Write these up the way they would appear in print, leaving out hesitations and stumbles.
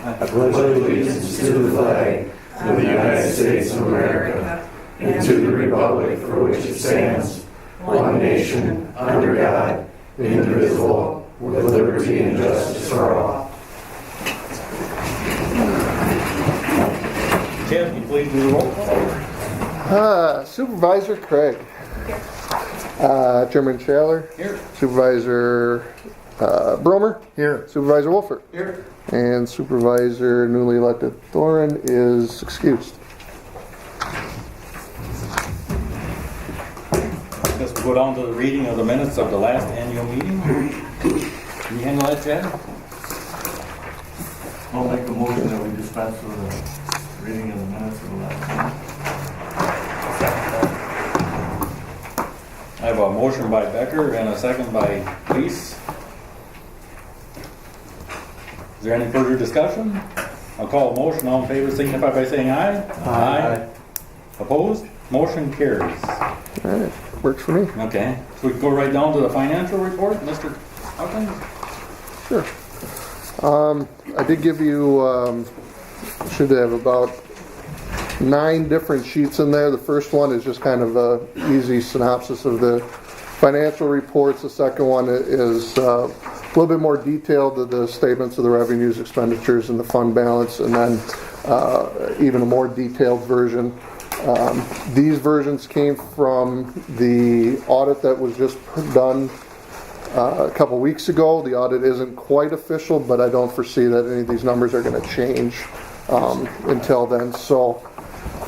I pledge allegiance to the flag of the United States of America and to the republic for which it stands, one nation, under God, indivisible, with liberty and justice for all. Tim, can you please do the roll call? Supervisor Craig. Chairman Schaller. Here. Supervisor Bromer. Here. Supervisor Wolfert. Here. And Supervisor newly elected Thorin is excused. Let's go down to the reading of the minutes of the last annual meeting. Can you handle that, Chad? I'll make a motion that we dispense with the reading of the minutes of the last I have a motion by Becker and a second by Lease. Is there any further discussion? I'll call a motion. All in favor signify by saying aye. Aye. Opposed? Motion carries. All right, works for me. Okay, so we can go right down to the financial report, Mr. Hawkins? Sure. I did give you, should have about 9 different sheets in there. The first one is just kind of a easy synopsis of the financial reports. The second one is a little bit more detailed to the statements of the revenues, expenditures, and the fund balance, and then even a more detailed version. These versions came from the audit that was just done a couple weeks ago. The audit isn't quite official, but I don't foresee that any of these numbers are going to change until then. So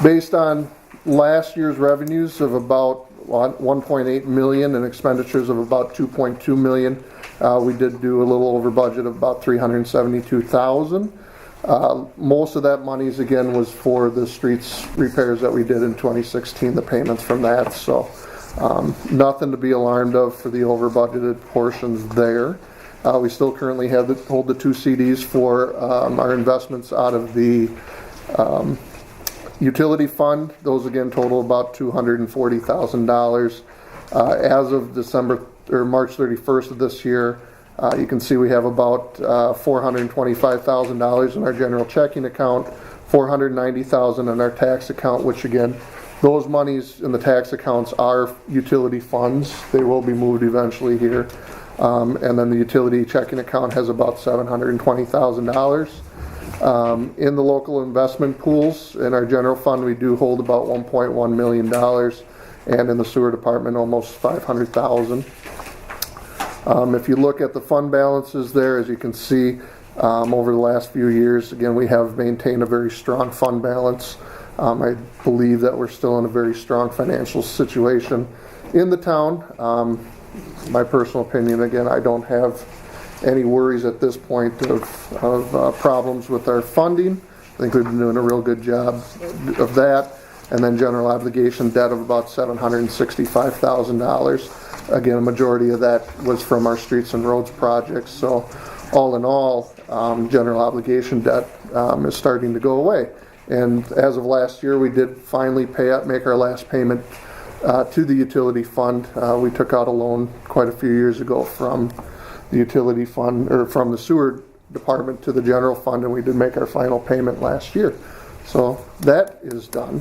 based on last year's revenues of about 1.8 million and expenditures of about 2.2 million, we did do a little over budget of about 372,000. Most of that monies again was for the streets repairs that we did in 2016, the payments from that. So nothing to be alarmed of for the over budgeted portions there. We still currently hold the 2 CDs for our investments out of the utility fund. Those again total about $240,000. As of March 31st of this year, you can see we have about $425,000 in our general checking account, $490,000 in our tax account, which again, those monies in the tax accounts are utility funds. They will be moved eventually here. And then the utility checking account has about $720,000. In the local investment pools, in our general fund, we do hold about $1.1 million, and in the sewer department, almost $500,000. If you look at the fund balances there, as you can see, over the last few years, again, we have maintained a very strong fund balance. I believe that we're still in a very strong financial situation in the town. My personal opinion, again, I don't have any worries at this point of problems with our funding. I think we've been doing a real good job of that. And then general obligation debt of about $765,000. Again, a majority of that was from our streets and roads projects. So all in all, general obligation debt is starting to go away. And as of last year, we did finally make our last payment to the utility fund. We took out a loan quite a few years ago from the utility fund, or from the sewer department to the general fund, and we did make our final payment last year. So that is done.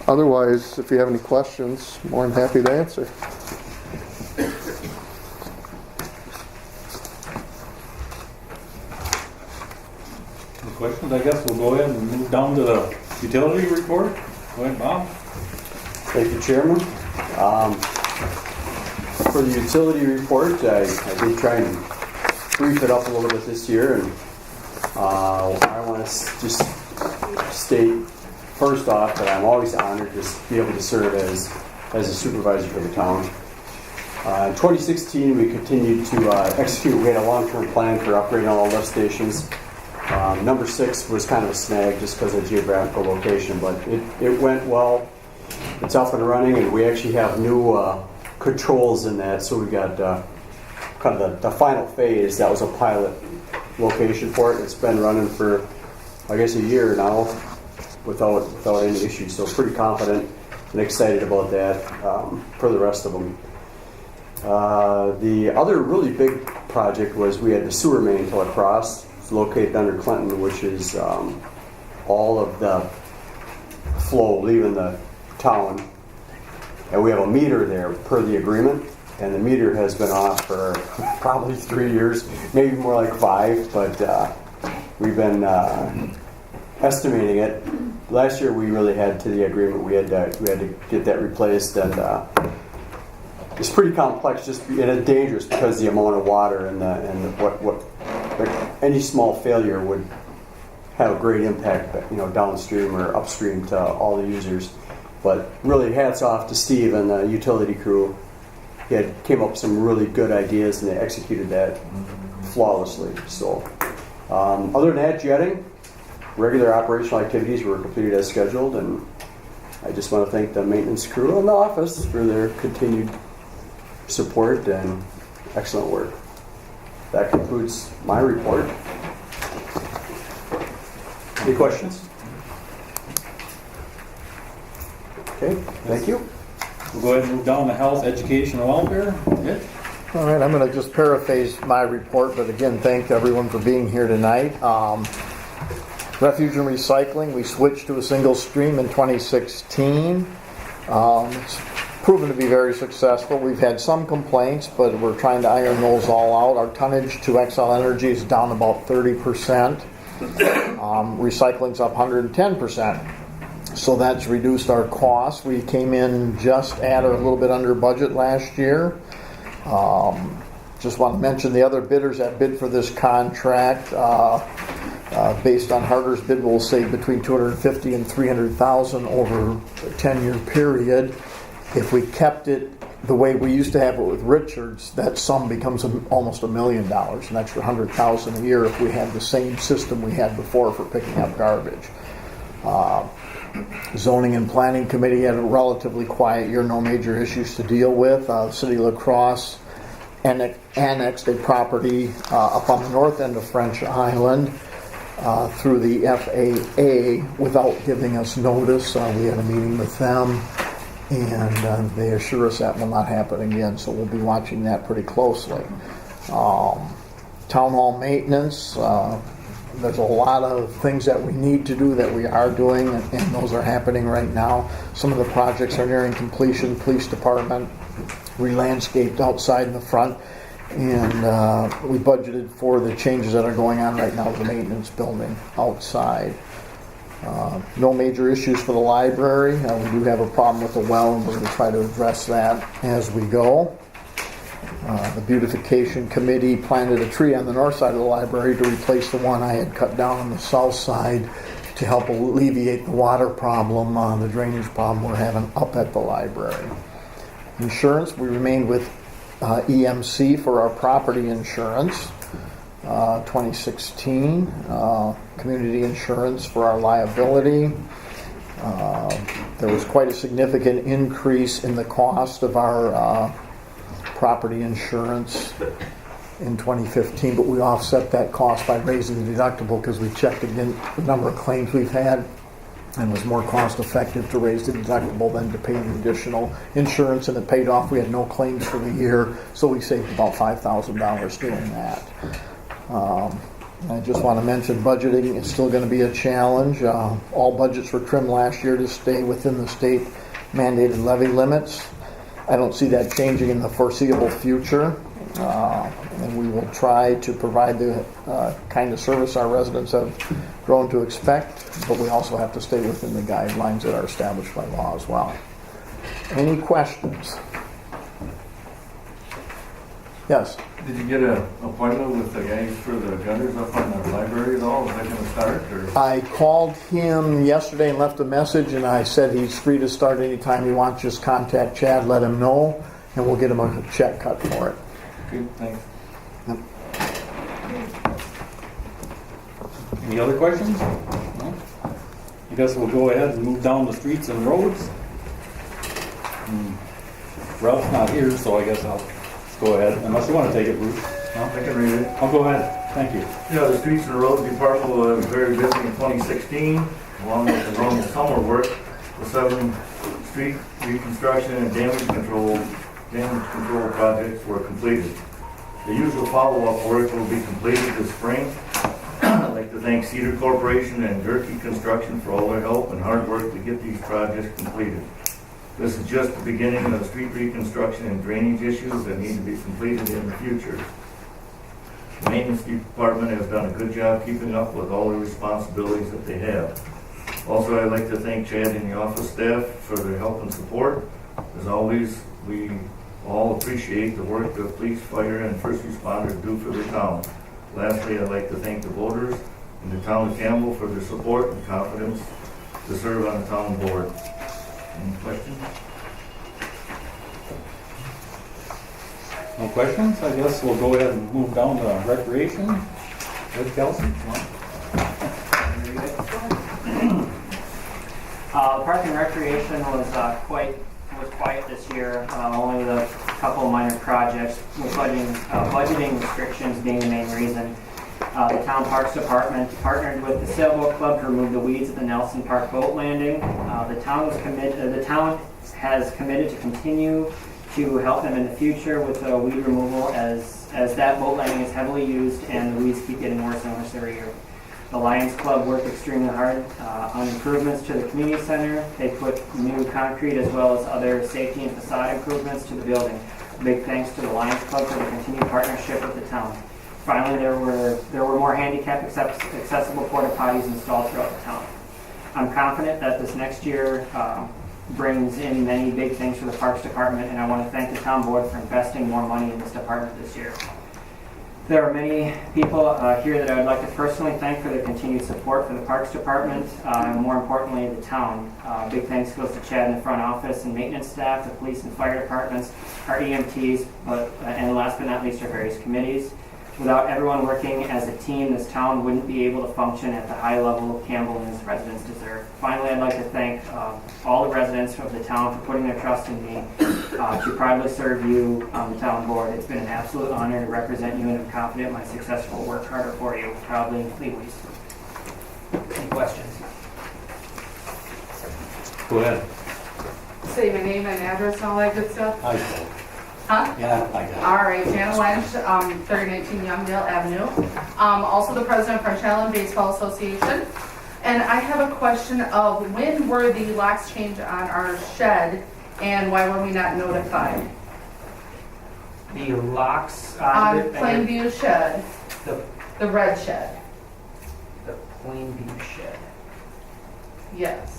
Otherwise, if you have any questions, more than happy to answer. Any questions? I guess we'll go ahead and move down to the utility report. Go ahead, Bob. Thank you, Chairman. For the utility report, I did try and brief it up a little bit this year, and I want to just state first off that I'm always honored to be able to serve as a supervisor for the town. In 2016, we continued to execute. We had a long-term plan for upgrading all lift stations. Number 6 was kind of a snag just because of geographical location, but it went well. It's up and running, and we actually have new controls in that. So we got kind of the final phase. That was a pilot location for it. It's been running for, I guess, a year now without any issues. So pretty confident and excited about that for the rest of them. The other really big project was we had the sewer main till across. It's located under Clinton, which is all of the flow leaving the town. And we have a meter there per the agreement. And the meter has been off for probably 3 years, maybe more like 5, but we've been estimating it. Last year we really had to the agreement, we had to get that replaced, and it's pretty complex, and it's dangerous because the amount of water and what any small failure would have a great impact, downstream or upstream to all the users. But really, hats off to Steve and the utility crew. He came up with some really good ideas, and they executed that flawlessly. So, other than that, jetting, regular operational activities were completed as scheduled, and I just want to thank the maintenance crew in the office for their continued support and excellent work. That concludes my report. Any questions? Okay, thank you. We'll go ahead and move down to health, education, and welfare. Mitch? All right, I'm going to just paraphrase my report, but again, thank everyone for being here tonight. Refuge and recycling, we switched to a single stream in 2016. It's proven to be very successful. We've had some complaints, but we're trying to iron those all out. Our tonnage to XL Energy is down about 30%. Recycling's up 110%. So that's reduced our costs. We came in just at or a little bit under budget last year. Just want to mention the other bidders that bid for this contract. Based on Harder's bid, will save between $250,000 and $300,000 over a 10-year period. If we kept it the way we used to have it with Richards, that sum becomes almost $1 million, an extra $100,000 a year if we had the same system we had before for picking up garbage. Zoning and Planning Committee had a relatively quiet year, no major issues to deal with. The City of La Crosse annexed a property up on the north end of French Island through the FAA without giving us notice. We had a meeting with them, and they assure us that will not happen again, so we'll be watching that pretty closely. Town hall maintenance. There's a lot of things that we need to do that we are doing, and those are happening right now. Some of the projects are nearing completion. Police department re-landscaped outside in the front, and we budgeted for the changes that are going on right now with the maintenance building outside. No major issues for the library. We do have a problem with the well, and we're going to try to address that as we go. The beautification committee planted a tree on the north side of the library to replace the one I had cut down on the south side to help alleviate the water problem, the drainage problem we're having up at the library. Insurance, we remained with EMC for our property insurance. 2016, community insurance for our liability. There was quite a significant increase in the cost of our property insurance in 2015, but we offset that cost by raising the deductible because we checked again the number of claims we've had, and it was more cost effective to raise the deductible than to pay the additional insurance, and it paid off. We had no claims for the year, so we saved about $5,000 doing that. I just want to mention budgeting is still going to be a challenge. All budgets were trimmed last year to stay within the state mandated levy limits. I don't see that changing in the foreseeable future, and we will try to provide the kind of service our residents have grown to expect, but we also have to stay within the guidelines that are established by law as well. Any questions? Yes? Did you get an appointment with the guys for the gutters up on the library at all? Is that going to start? Or? I called him yesterday and left a message, and I said he's free to start anytime he wants. Just contact Chad, let him know, and we'll get him a check cut for it. Good, thanks. Yep. Any other questions? No? I guess we'll go ahead and move down the streets and roads. Ralph's not here, so I guess I'll go ahead, unless you want to take it, Bruce. No? I can read it. I'll go ahead. Thank you. Yeah, the Streets and Roads Department was very busy in 2016, along with the normal summer work. The 7 street reconstruction and damage control projects were completed. The usual follow-up work will be completed this spring. I'd like to thank Cedar Corporation and Gerke Construction for all their help and hard work to get these projects completed. This is just the beginning of street reconstruction and drainage issues that need to be completed in the future. The maintenance department has done a good job keeping up with all the responsibilities that they have. Also, I'd like to thank Chad and the office staff for their help and support. As always, we all appreciate the work the police, fire, and first responders do for the town. Lastly, I'd like to thank the voters in the town of Campbell for their support and confidence to serve on the town board. Any questions? No questions? I guess we'll go ahead and move down to recreation. With Kelsey. Park and Recreation was quiet this year, only with a couple minor projects, with budgeting restrictions being the main reason. The Town Parks Department partnered with the Sailboat Club to remove the weeds at the Nelson Park boat landing. The town has committed to continue to help them in the future with weed removal as that boat landing is heavily used and the weeds keep getting worse and worse every year. The Lions Club worked extremely hard on improvements to the community center. They put new concrete as well as other safety and facade improvements to the building. Big thanks to the Lions Club for the continued partnership with the town. Finally, there were more handicap accessible porta potties installed throughout the town. I'm confident that this next year brings in many big things for the Parks Department, and I want to thank the town board for investing more money in this department this year. There are many people here that I would like to personally thank for their continued support for the Parks Department, and more importantly, the town. Big thanks goes to Chad in the front office and maintenance staff, the police and fire departments, our EMTs, and last but not least, our various committees. Without everyone working as a team, this town wouldn't be able to function at the high level Campbell and its residents deserve. Finally, I'd like to thank all the residents of the town for putting their trust in me to proudly serve you on the town board. It's been an absolute honor to represent you, and I'm confident my success will work harder for you. Proudly, Lee Weiss. Any questions? Go ahead. Say my name and address and all that good stuff. Hi, Paul. Huh? Yeah, I got it. All right, Jana Lynch, 3019 Youngdale Avenue. Also the president of French Island Baseball Association. And I have a question of when were the locks changed on our shed and why were we not notified? The locks On the Plainview shed, the red shed. the Plainview shed. Yes.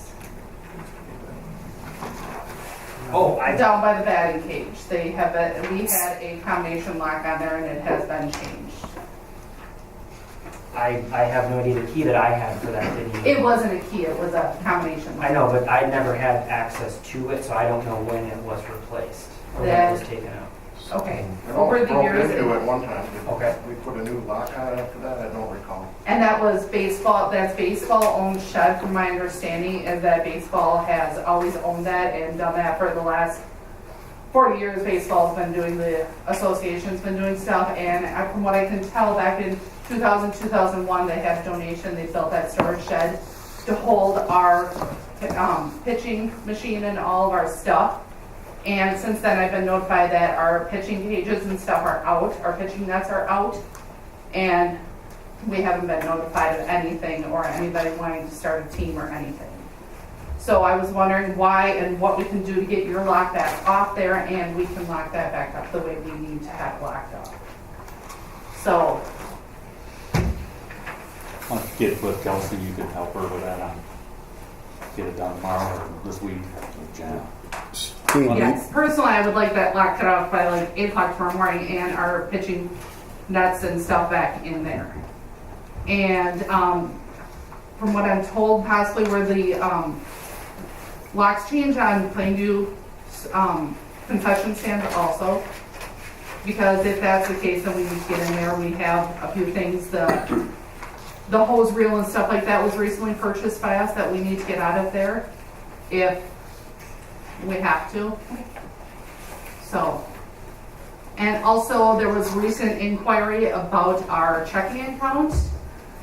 Oh, Down by the batting cage. We had a combination lock on there and it has been changed. I have no idea. The key that I had for that didn't. It wasn't a key, it was a combination lock. I know, but I never had access to it, so I don't know when it was replaced or when it was taken out. Okay, over the years. Broke into it one time. Okay. We put a new lock on it after that, I don't recall. And that was baseball, that's baseball owned shed from my understanding, is that baseball has always owned that and done that for the last 40 years. Baseball's been doing, the association's been doing stuff, and from what I can tell, back in 2000, 2001, they had a donation, they built that storage shed to hold our pitching machine and all of our stuff. And since then, I've been notified that our pitching cages and stuff are out, our pitching nets are out, and we haven't been notified of anything or anybody wanting to start a team or anything. So I was wondering why and what we can do to get your lock back off there, and we can lock that back up the way we need to have locked up. So, I'll get with Kelsey, you could help her with that. Get it done tomorrow or this week with Jan. yes, personally, I would like that lock cut off by like 8 o'clock tomorrow morning and our pitching nets and stuff back in there. And from what I'm told, possibly where the locks change on Plainview concession stand also. Because if that's the case, then we need to get in there. We have a few things, the hose reel and stuff like that was recently purchased by us that we need to get out of there if we have to. So, and also there was recent inquiry about our checking account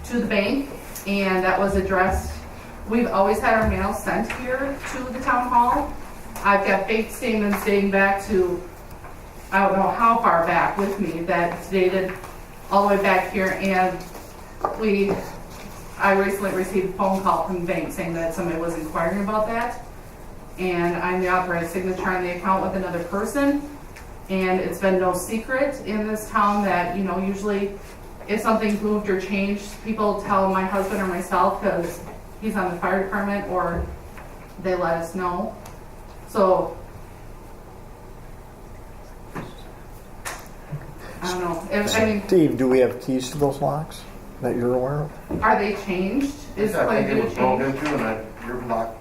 to the bank, and that was addressed. We've always had our mail sent here to the town hall. I've got bank statements dating back to I don't know how far back with me, that's dated all the way back here, and I recently received a phone call from the bank saying that somebody was inquiring about that, and I'm the authorized signature on the account with another person, and it's been no secret in this town that, you know, usually if something's moved or changed, people tell my husband or myself because he's on the fire department, or they let us know. So I don't know. I mean, Steve, do we have keys to those locks that you're aware of? are they changed? Is I like think it due was to broken change? into, and your lock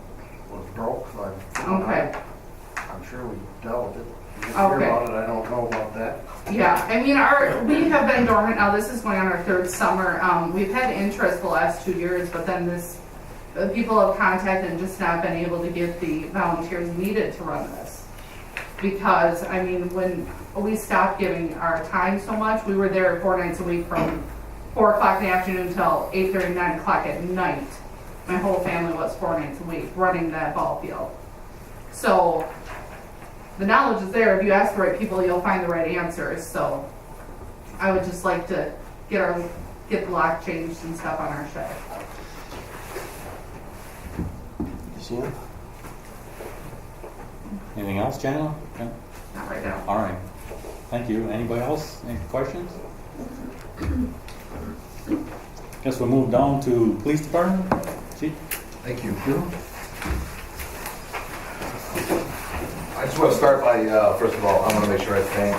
was broke, so Okay. I'm sure we dealt with it. You didn't Okay. hear about it, I don't know about that. Yeah, I mean, we have been dormant now. This is going on our third summer. We've had interest the last 2 years, but then people have contacted and just not been able to get the volunteers needed to run this. Because, I mean, when we stopped giving our time so much, we were there 4 nights a week from 4 o'clock in the afternoon until 8:30, 9 o'clock at night. My whole family was 4 nights a week running that ball field. So the knowledge is there. If you ask the right people, you'll find the right answers. So I would just like to get the lock changed and stuff on our shed. Anything else, Jana? No? Not right now. All right. Thank you. Anybody else? Any questions? Guess we'll move down to police department. Chief? Thank you. I just want to start by, first of all, I want to make sure I thank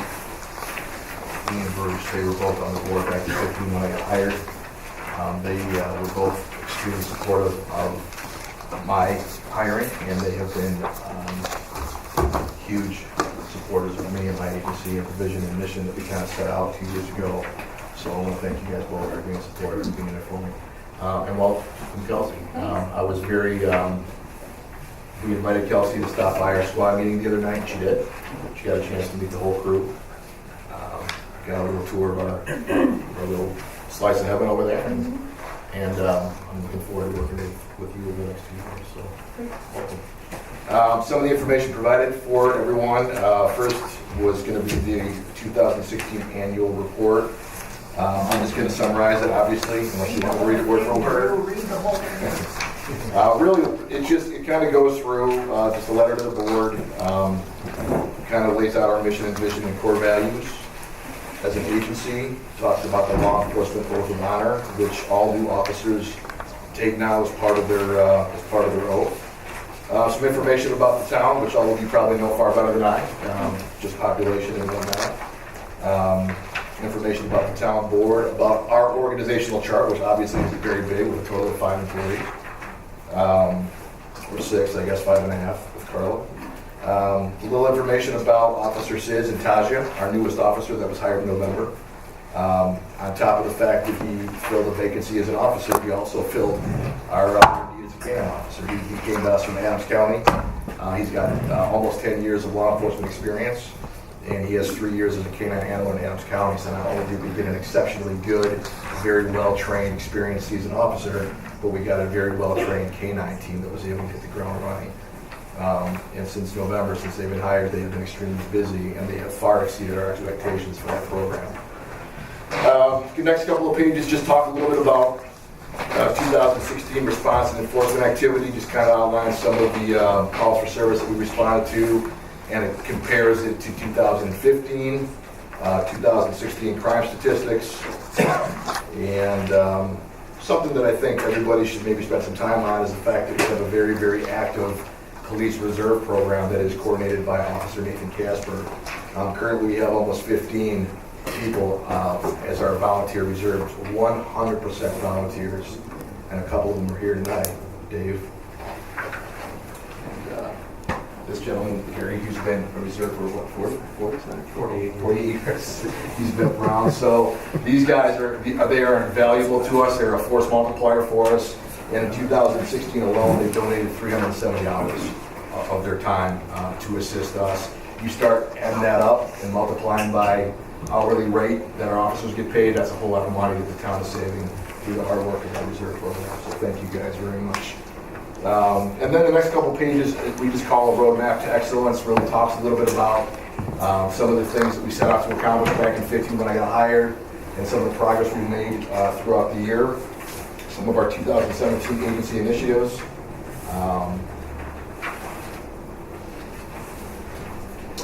Lee and Bruce. They were both on the board back in 2015 when I got hired. They were both extremely supportive of my hiring, and they have been huge supporters of me and my agency and the vision and mission that we kind of set out 2 years ago. So I want to thank you guys both for being supportive and being there for me. And welcome, Kelsey. I was very, we invited Kelsey to stop by our squad meeting the other night, and she did. She got a chance to meet the whole crew. Got a little tour of our little slice of heaven over there. And I'm looking forward to working with you over the next 2 years. So, welcome. Some of the information provided for everyone. First was going to be the 2016 annual report. I'm just going to summarize it, obviously, unless you want to read it word for word. Really, it kind of goes through just a letter to the board, kind of lays out our mission and vision and core values. As an agency, talks about the law enforcement oath of honor, which all new officers take now as part of their oath. Some information about the town, which all of you probably know far better than I, just population and whatnot. Information about the town board, about our organizational chart, which obviously is very big with a total of 5 employees. Or 6, I guess 5.5 with Carla. A little information about Officer Sis and Taja, our newest officer that was hired in November. On top of the fact that he filled a vacancy as an officer, he also filled our needed K-9 officer. He came to us from Adams County. He's got almost 10 years of law enforcement experience, and he has 3 years as a K-9 handler in Adams County. So not only did we get an exceptionally good, very well-trained, experienced seasoned officer, but we got a very well-trained K-9 team that was able to hit the ground running. And since November, since they've been hired, they have been extremely busy, and they have far exceeded our expectations for that program. The next couple of pages just talk a little bit about 2016 response and enforcement activity, just kind of outline some of the calls for service that we responded to, and it compares it to 2015, 2016 crime statistics, and something that I think everybody should maybe spend some time on is the fact that we have a very, very active police reserve program that is coordinated by Officer Nathan Casper. Currently, we have almost 15 people as our volunteer reserves, 100% volunteers, and a couple of them are here tonight. Dave, and, this gentleman, Gary, who's been a reserve for what, 40 years. He's been around. So these guys are invaluable to us. They're a force multiplier for us. And in 2016 alone, they donated 370 hours of their time to assist us. You start adding that up and multiplying by hourly rate that our officers get paid, that's a whole lot of money that the town is saving through the hard work of our reserve program. So thank you guys very much. And then the next couple pages, we just call a roadmap to excellence, really talks a little bit about Some of the things that we set out to accomplish back in 15 when I got hired, and some of the progress we made throughout the year. Some of our 2017 agency initiatives.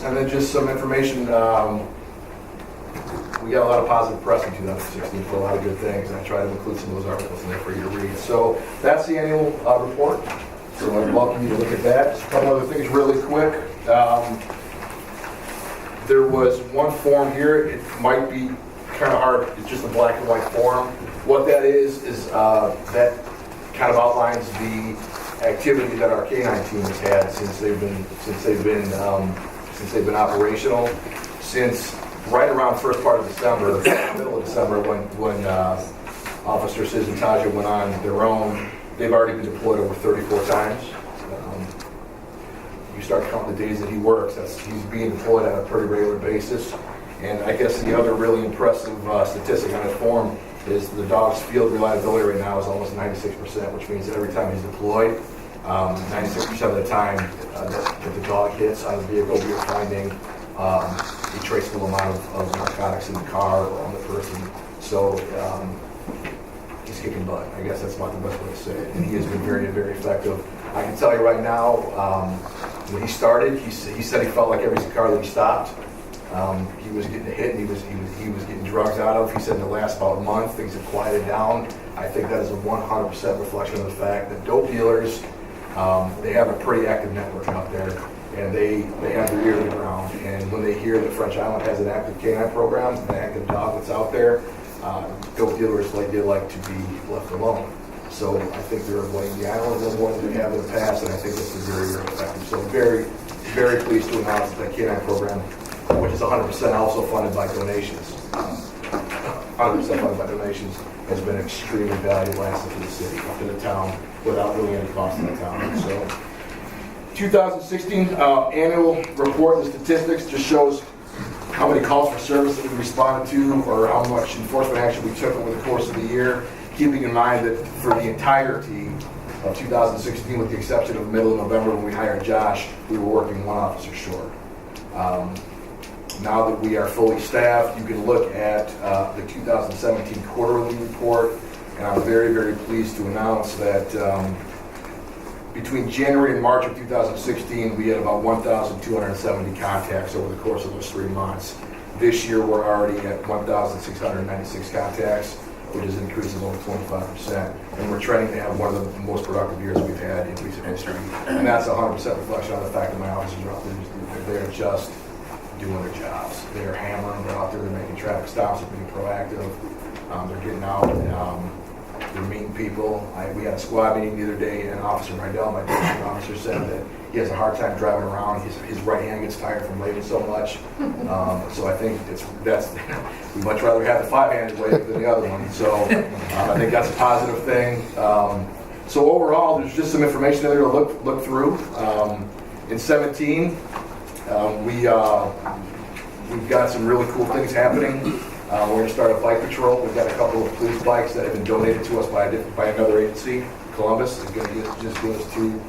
And then just some information. We got a lot of positive press in 2016 for a lot of good things, and I try to include some of those articles in there for you to read. So that's the annual report. So I welcome you to look at that. Just a couple other things really quick. There was one form here. It might be kind of hard. It's just a black and white form. What that is that kind of outlines the activity that our K-9 team has had since they've been operational, since right around first part of December, middle of December, when Officer Sis and Taja went on their own. They've already been deployed over 34 times. You start counting the days that he works, he's being deployed on a pretty regular basis. And I guess the other really impressive statistic on his form is the dog's field reliability right now is almost 96%, which means that every time he's deployed, 96% of the time that the dog hits on the vehicle, we are finding a traceable amount of narcotics in the car or on the person. So he's kicking butt. I guess that's about the best way to say it. And he has been very, very effective. I can tell you right now, when he started, he said he felt like every car that he stopped, he was getting hit and he was getting drugs out of. He said in the last about month, things have quieted down. I think that is a 100% reflection of the fact that dope dealers, they have a pretty active network out there, and they have their ear to the ground. And when they hear that French Island has an active canine program, an active dog that's out there, dope dealers like to be left alone. So I think they're avoiding the island a little more than they have in the past, and I think this is very, very effective. So very, very pleased to announce that canine program, which is 100% also funded by donations, 100% funded by donations, has been extremely valuable asset to the city, to the town, without really any cost to the town. So 2016 annual report and statistics just shows how many calls for service that we responded to, or how much enforcement action we took over the course of the year, keeping in mind that for the entirety of 2016, with the exception of middle of November when we hired Josh, we were working one officer short. Now that we are fully staffed, you can look at the 2017 quarterly report, and I'm very, very pleased to announce that between January and March of 2016, we had about 1,270 contacts over the course of those 3 months. This year, we're already at 1,696 contacts, which is an increase of over 25%. And we're trending to have one of the most productive years we've had in recent history. And that's 100% reflection on the fact that my officers are out there. They're just doing their jobs. They're hammering, they're out there, they're making traffic stops, they're being proactive. They're getting out, they're meeting people. We had a squad meeting the other day, and Officer Rydell, my district officer, said that he has a hard time driving around. His right hand gets tired from waving so much. So I think we'd much rather have the 5-handed wave than the other one. So I think that's a positive thing. So overall, there's just some information there to look through. In 17, we've got some really cool things happening. We're going to start a bike patrol. We've got a couple of police bikes that have been donated to us by another agency. Columbus is going to just give us 2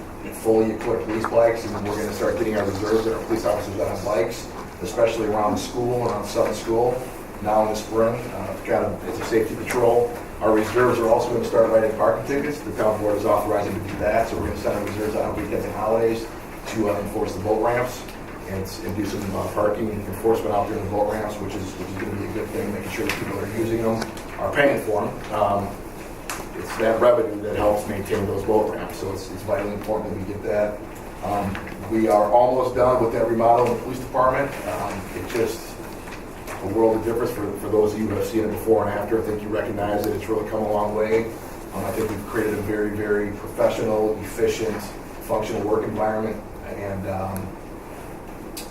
fully equipped police bikes, and we're going to start getting our reserves and our police officers out on bikes, especially around the school, around Southern School. Now in the spring, it's a safety patrol. Our reserves are also going to start writing parking tickets. The town board is authorizing to do that, so we're going to send our reserves out on weekends and holidays to enforce the boat ramps and do some parking enforcement out there in the boat ramps, which is going to be a good thing, making sure that people that are using them are paying for them. It's that revenue that helps maintain those boat ramps, so it's vitally important that we get that. We are almost done with that remodel in the police department. It's just a world of difference for those of you who have seen it before and after. I think you recognize that it's really come a long way. I think we've created a very, very professional, efficient, functional work environment, and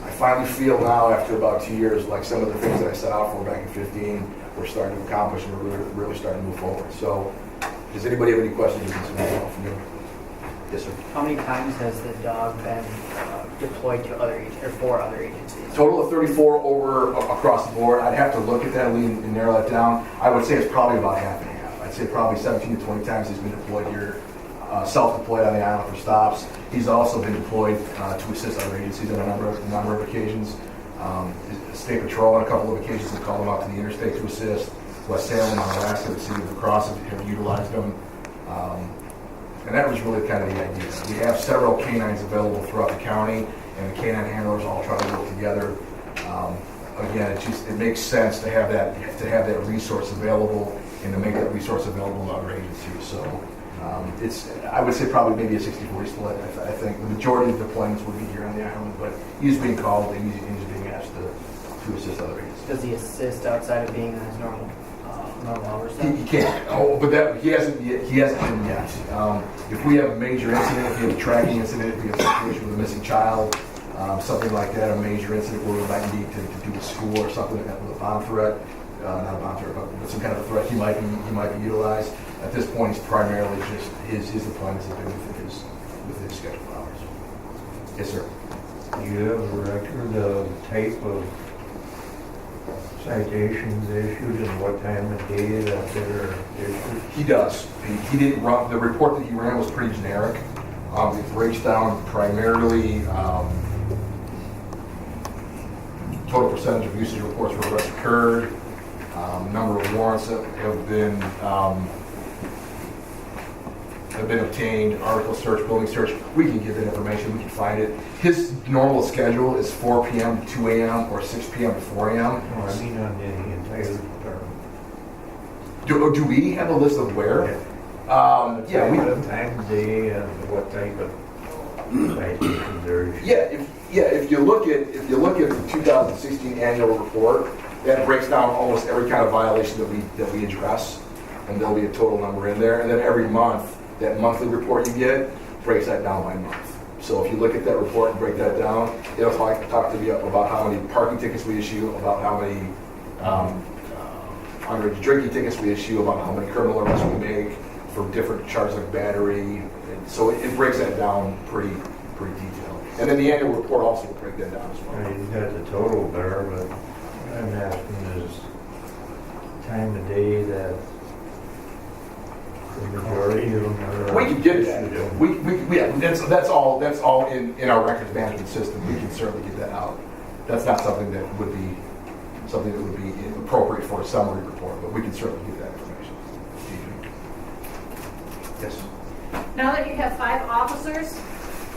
I finally feel now, after about 2 years, like some of the things that I set out for back in 15, we're starting to accomplish, and we're really starting to move forward. So, does anybody have any questions or concerns from me? Yes, sir. How many times has the dog been deployed to for other agencies? Total of 34 across the board. I'd have to look at that and narrow that down. I would say it's probably about half and half. I'd say probably 17 to 20 times he's been deployed here, self-deployed on the island for stops. He's also been deployed to assist other agencies on a number of occasions. State Patrol on a couple of occasions have called them out to the interstate to assist. West Salem, Alaska, the city of La Crosse have utilized them. And that was really kind of the idea. We have several canines available throughout the county, and the canine handlers all try to work together. Again, it makes sense to have that resource available and to make that resource available to other agencies. So I would say probably maybe a 60-40 split. I think the majority of deployments would be here on the island, but he's being called and he's being asked to assist other agencies. Does he assist outside of being in his normal hours? He can't. Oh, but he hasn't been yet. If we have a major incident, if we have a tracking incident, if we have a situation with a missing child, something like that, a major incident where we might need to do with school or something like that with a bomb threat, not a bomb threat, but some kind of a threat, he might be utilized. At this point, he's primarily just his deployments have been within his scheduled hours. Yes, sir. Do you have a record of type of citations issued and what time of day that they're issued? He does. He didn't run, the report that he ran was pretty generic. It breaks down primarily total percentage of usage reports where arrests occurred, number of warrants that have been obtained, article search, building search. We can get that information, we can find it. His normal schedule is 4 p.m. to 2 a.m. or 6 p.m. to 4 a.m. No, I mean on the entire department. Do we have a list of where? Yeah, we What time of day and what type of citations they're issued? If you look at the 2016 annual report, that breaks down almost every kind of violation that we address, and there'll be a total number in there. And then every month, that monthly report you get breaks that down by month. So if you look at that report and break that down, it'll talk to you about how many parking tickets we issue, about how many underage drinking tickets we issue, about how many criminal arrests we make for different charges like battery. And so it breaks that down pretty detailed. And then the annual report also will break that down as well. You got the total there, but I'm asking is time of day that the majority of them are. We can get that. That's all in our records management system. We can certainly get that out. That's not something that would be appropriate for a summary report, but we can certainly get that information. Yes. Now that you have 5 officers,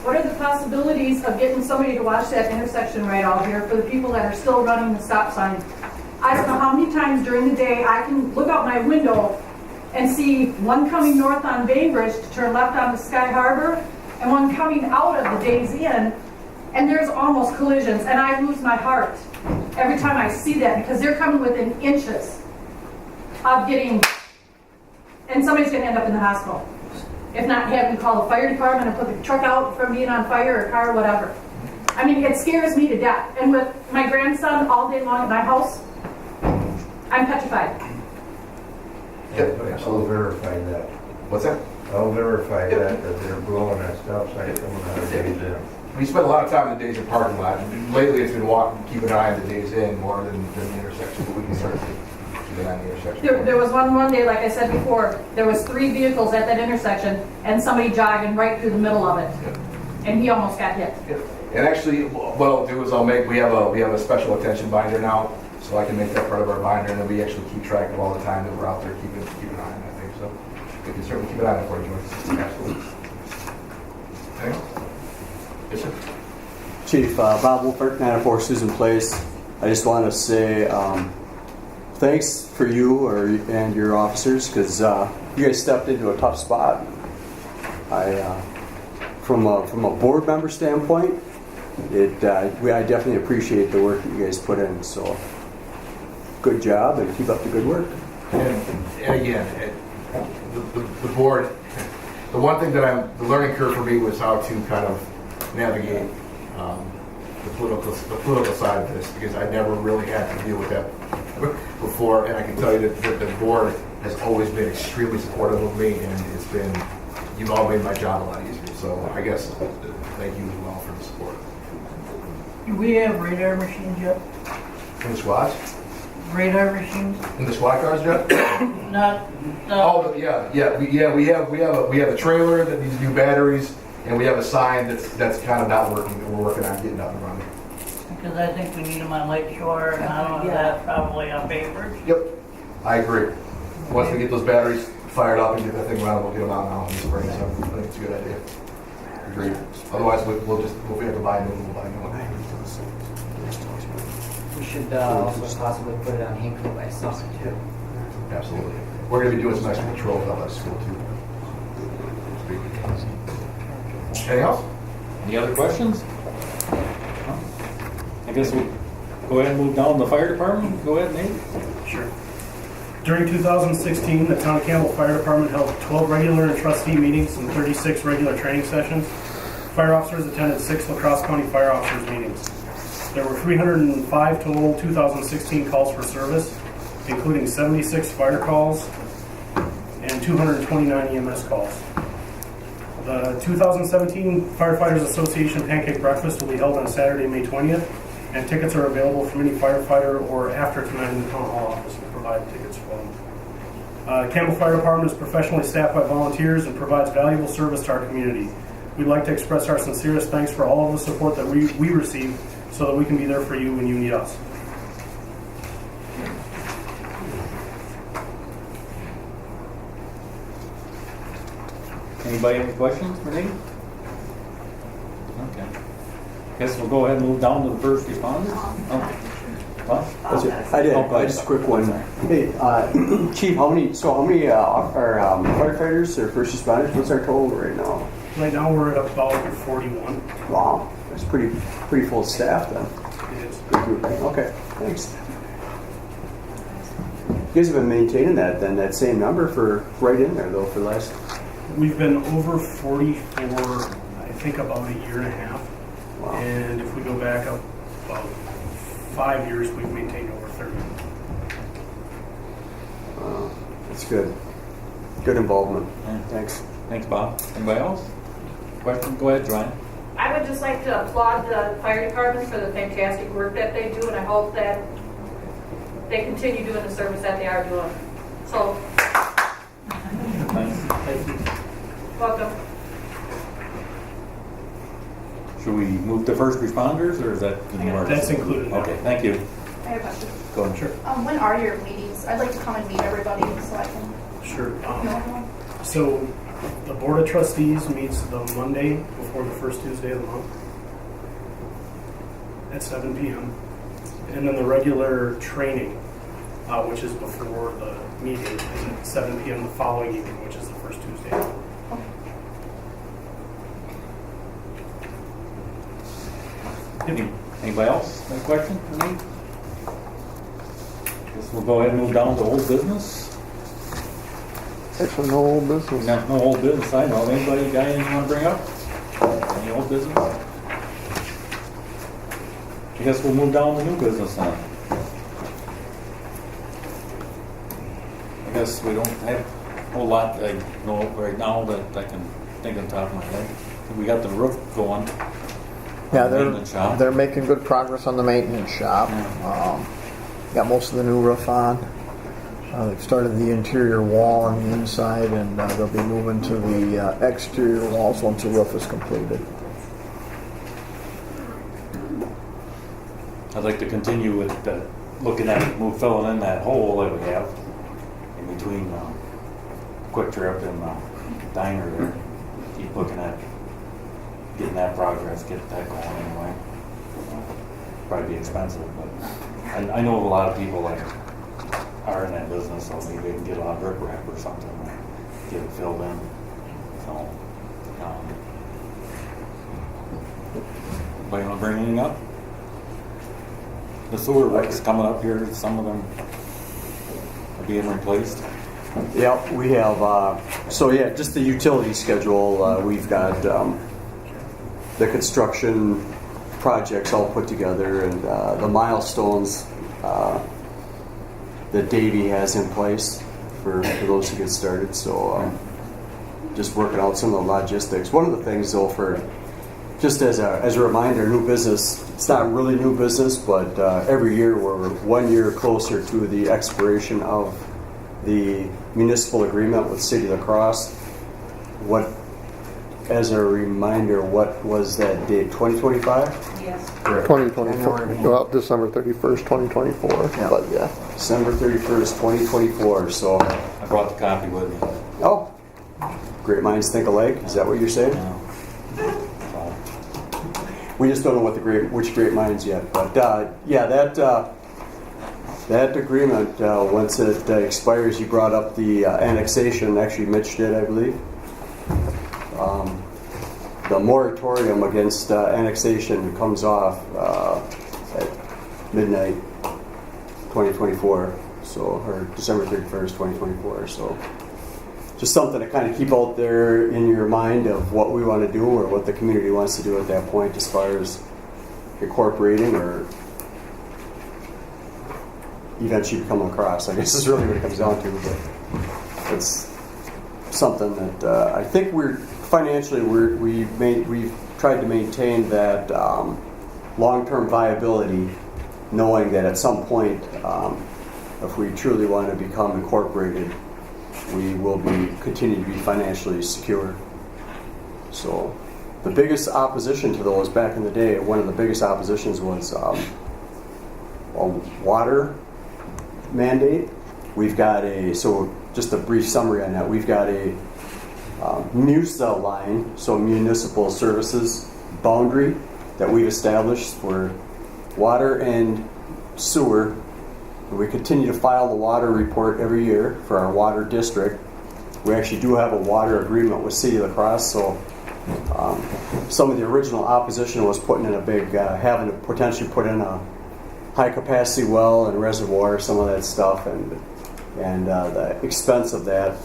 what are the possibilities of getting somebody to watch that intersection right out here for the people that are still running the stop sign? I don't know how many times during the day I can look out my window and see one coming north on Bainbridge to turn left onto Sky Harbor and one coming out of the Days Inn, and there's almost collisions, and I lose my heart every time I see that because they're coming within inches of getting, and somebody's going to end up in the hospital. If not, having to call the fire department and put the truck out from being on fire or car or whatever. I mean, it scares me to death. And with my grandson all day long at my house, I'm petrified. I'll verify that. What's that? I'll verify that they're blowing that stop sign coming out of Days Inn. We spend a lot of time in the Days Inn parking lot. Lately, it's been walking, keep an eye on the Days Inn more than the intersection, but we can certainly keep an eye on the intersection. There was one day, like I said before, there was 3 vehicles at that intersection and somebody jogging right through the middle of it. Yep. And he almost got hit. Yep. And actually, what I'll do is we have a special attention binder now, so I can make that part of our binder, and then we actually keep track of all the time that we're out there keeping an eye on that thing. So we can certainly keep an eye on it for you, George. Absolutely. Anything else? Yes, sir. Chief Bob Wolfert, 904 Susan Place. I just want to say thanks for you and your officers, because you guys stepped into a tough spot. From a board member standpoint, I definitely appreciate the work that you guys put in. So good job and keep up the good work. And again, the board, the one thing the learning curve for me was how to kind of navigate the political side of this, because I never really had to deal with that before, and I can tell you that the board has always been extremely supportive of me, and you've all made my job a lot easier. So I guess thank you as well for the support. Do we have radar machines yet? In the squads? Radar machines? In the squad cars, Jeff? Not. Oh, yeah. We have a trailer that needs new batteries, and we have a sign that's kind of not working that we're working on getting up and running. because I think we need them on Lake Shore, and I don't know if that's probably on Bainbridge. Yep, I agree. Once we get those batteries fired up and get that thing running, we'll get them out now in the spring, so I think it's a good idea. Agreed. Otherwise, we'll just, if we have to buy new, we'll buy new one. We should also possibly put it on Hinkle by summer too. Absolutely. We're gonna be doing some extra patrols out at school too. Anything else? Any other questions? I guess we'll go ahead and move down to the fire department. Go ahead, Nate. Sure. During 2016, the Town of Campbell Fire Department held 12 regular and trustee meetings and 36 regular training sessions. Fire officers attended 6 La Crosse County Fire Officers meetings. There were 305 total 2016 calls for service, including 76 fire calls and 229 EMS calls. The 2017 Firefighters Association Pancake Breakfast will be held on Saturday, May 20th, and tickets are available from any firefighter or after tonight in the Town Hall office. We'll provide tickets for them. Campbell Fire Department is professionally staffed by volunteers and provides valuable service to our community. We'd like to express our sincerest thanks for all of the support that we receive so that we can be there for you when you need us. Anybody have any questions for Nate? Okay. Guess we'll go ahead and move down to the first responders. Okay. What? I did. Oh, go ahead. Just a quick one. Hey, Chief, how many are firefighters or first responders? What's our total right now? Right now we're at about 41. Wow, that's pretty full staff then. It is. Good group. Okay, thanks. You guys have been maintaining that same number for right in there though for the last. We've been over 40 for, I think, about a year and a half. Wow. And if we go back up about 5 years, we've maintained over 30. That's good. Good involvement. Yeah. Thanks. Thanks, Bob. Anybody else? Question? Go ahead, Joanne. I would just like to applaud the fire department for the fantastic work that they do, and I hope that they continue doing the service that they are doing. So, Thanks. welcome. Should we move to first responders, or is that the emergency? That's included. Okay, thank you. I have a question. Go ahead. Sure. When are your meetings? I'd like to come and meet everybody so I can Sure. know everyone. So the Board of Trustees meets the Monday before the first Tuesday of the month at 7 p.m. And then the regular training, which is before the meeting, is at 7 p.m. the following evening, which is the first Tuesday of the month. Anybody else? Any question for me? Guess we'll go ahead and move down to old business. Actually, no old business. No old business, I know. Anybody got anything you want to bring up? Any old business? I guess we'll move down to new business then. I guess we don't have a whole lot I know right now that I can think on top of my head. We got the roof going. Yeah, Maintenance shop. they're making good progress on the maintenance shop. Got most of the new roof on. They've started the interior wall on the inside, and they'll be moving to the exterior walls once the roof is completed. I'd like to continue with looking at filling in that hole that we have in between Quick Trip and Diner there. Keep looking at getting that progress, get that going anyway. Probably be expensive, but I know a lot of people that are in that business, so maybe they can get a lot of brick wrap or something, and get it filled in. So, anybody want to bring anything up? The sewer work's coming up here. Some of them are being replaced. Yeah, we have. Just the utility schedule. We've got the construction projects all put together, and the milestones that Davey has in place for those who get started. So just working out some of the logistics. One of the things, though, just as a reminder, new business. It's not really new business, but every year we're 1 year closer to the expiration of the municipal agreement with City of La Crosse. What as a reminder, what was that date, 2025? Yes. 2024, well, December 31st, 2024, but yeah. December 31st, 2024, so, I brought the copy with me. oh, great minds think alike, is that what you're saying? So, We just don't know which great minds yet, but yeah, that agreement, once it expires, you brought up the annexation, actually Mitch did, I believe. The moratorium against annexation comes off at midnight 2024, so, or December 31st, 2024, so just something to kind of keep out there in your mind of what we want to do or what the community wants to do at that point as far as incorporating or eventually becoming across. I guess is really what it comes down to, but it's something that I think financially we've tried to maintain that long-term viability, knowing that at some point, if we truly want to become incorporated, we will continue to be financially secure. So the biggest opposition to those back in the day, one of the biggest oppositions was a water mandate. We've got so just a brief summary on that, we've got a MUSA line, so municipal services boundary that we've established for water and sewer. We continue to file the water report every year for our water district. We actually do have a water agreement with City of La Crosse, so some of the original opposition was putting in having to potentially put in a high capacity well and reservoir, some of that stuff, and the expense of that,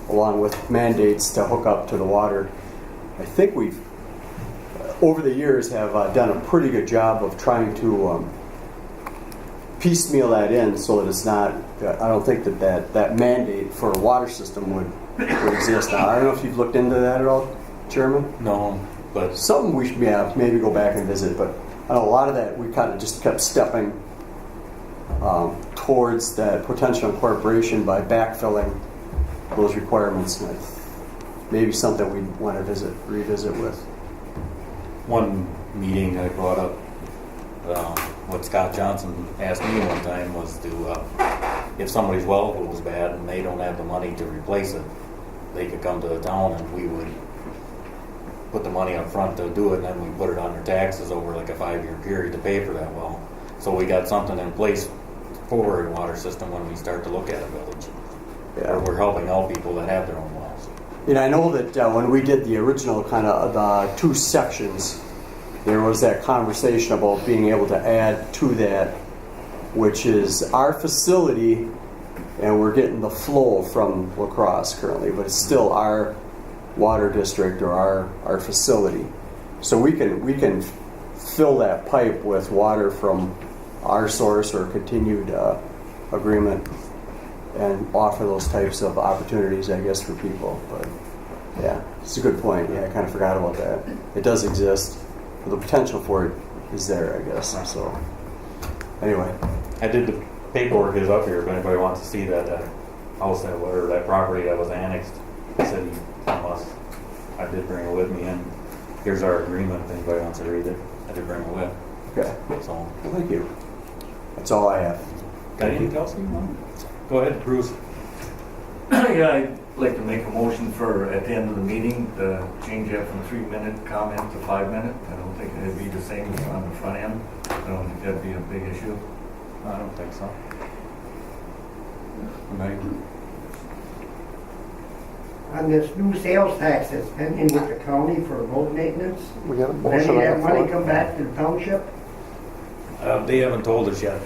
along with mandates to hook up to the water. I think we've, over the years, have done a pretty good job of trying to piecemeal that in so that it's not, I don't think that mandate for a water system would exist. Now, I don't know if you've looked into that at all, Chairman? no, but Something we should maybe go back and visit, but I know a lot of that we kind of just kept stepping towards that potential incorporation by backfilling those requirements. Maybe something we want to revisit with. one meeting I brought up, what Scott Johnson asked me one time was to, if somebody's well goes bad and they don't have the money to replace it, they could come to the town and we would put the money up front to do it, and then we put it on their taxes over like a 5-year period to pay for that well. So we got something in place for a water system when we start to look at a village. Yeah. We're helping out people that have their own wells. And I know that when we did the original kind of the 2 sections, there was that conversation about being able to add to that, which is our facility, and we're getting the flow from La Crosse currently, but it's still our water district or our facility. So we can fill that pipe with water from our source or continued agreement and offer those types of opportunities, I guess, for people. But yeah, it's a good point. Yeah, I kind of forgot about that. It does exist. The potential for it is there, I guess. So anyway, I did the paperwork is up here if anybody wants to see that house that property that was annexed, city from us. I did bring it with me, and here's our agreement if anybody wants to read it. I did bring it with. okay. So, Well, thank you. That's all I have. got anything else you want? Go ahead, Bruce. Yeah, I'd like to make a motion for, at the end of the meeting, to change that from 3-minute comment to 5-minute. I don't think it'd be the same as on the front end. I don't think that'd be a big issue. I don't think so. Meg? On this new sales tax that's pending with the county for road maintenance, We got a will any motion of that on the money floor. come back to the township? They haven't told us yet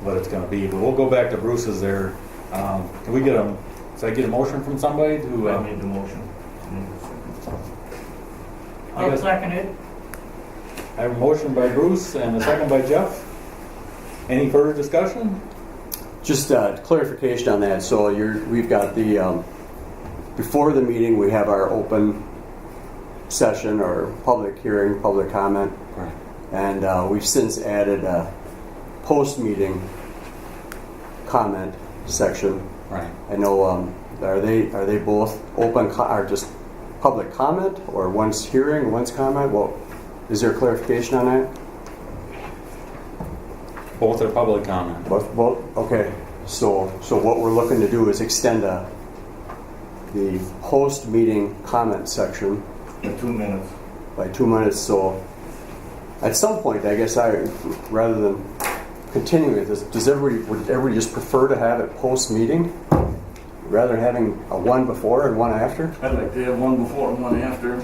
what it's going to be, but we'll go back to Bruce's there. Can we get should I get a motion from somebody to? I made the motion. I'll second it. I have a motion by Bruce and a second by Jeff. Any further discussion? Just clarification on that. So we've got the before the meeting we have our open session or public hearing, public comment, Right. and we've since added a post-meeting comment section. Right. I know. Are they both open or just public comment, or one's hearing, one's comment? Well, is there clarification on that? Both are public comment. Well, okay. So what we're looking to do is extend the post-meeting comment section In 2 minutes. by 2 minutes. So at some point, I guess rather than continuing with this, would everybody just prefer to have it post-meeting rather than having a one before and one after? I'd like to have one before and one after.